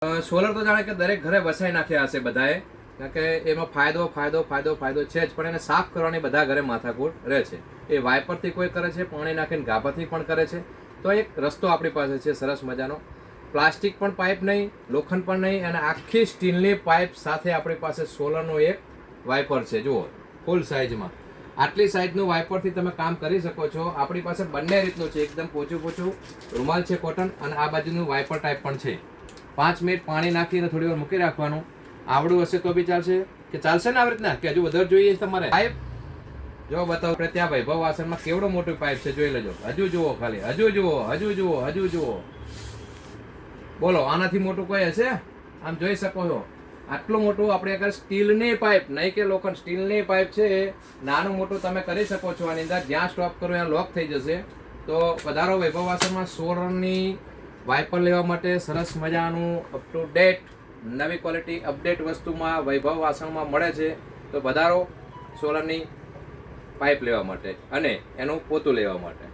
Solar તો જાણે કે દરેક ઘરે વસાઈ નાખ્યા હશે બધાએ, કારણ કે એમાં ફાયદો છે જ, પણ એને સાફ કરવાની બધા ઘરે માથાકૂટ રહે છે. એ વાઇપરથી કોઈ કરે છે, પાણી નાખીને ગાભાથી પણ કરે છે. તો એક રસ્તો આપણી પાસે છે સરસ મજાનો. પ્લાસ્ટિક પણ પાઇપ નહીં, લોખંડ પણ નહીં, અને આખી સ્ટીલની પાઇપ સાથે આપણી પાસે સોલરનો એક વાઇપર છે. જુઓ, ફૂલ સાઇઝમાં આટલી સાઇઝનું વાઇપરથી તમે કામ કરી શકો છો. આપણી પાસે બંને રીતનું છે, એકદમ પોચું રૂમાલ છે કોટન, અને આ બાજુનું વાઇપર ટાઈપ પણ છે. 5 મિનિટ પાણી નાખીને થોડી વાર મૂકી રાખવાનું. આવડું હશે તો બી ચાલશે, કે ચાલશે ને આવી રીતના, કે હજુ વધારે જોઈએ તમારે પાઇપ? જો બતાવો, આપણે ત્યાં વૈભવ વાસણમાં કેવડો મોટો પાઇપ છે, જોઈ લેજો. હજુ જુઓ, ખાલી હજુ જુઓ. બોલો, આનાથી મોટું કોઈ હશે? આમ જોઈ શકો છો, આટલું મોટું આપણે આગળ સ્ટીલની પાઇપ, નહીં કે લોખંડ, સ્ટીલની પાઇપ છે. નાનું મોટું તમે કરી શકો છો આની અંદર. જ્યાં સ્ટોપ કરો ત્યાં લોક થઈ જશે. તો વધારો વૈભવ વાસણમાં સોલરની વાઇપર લેવા માટે સરસ મજાનું અપ ટુ ડેટ નવી ક્વોલિટી અપડેટ વસ્તુમાં વૈભવ વાસણમાં મળે છે. તો વધારો સોલરની પાઇપ લેવા માટે અને એનું પોતું લેવા માટે.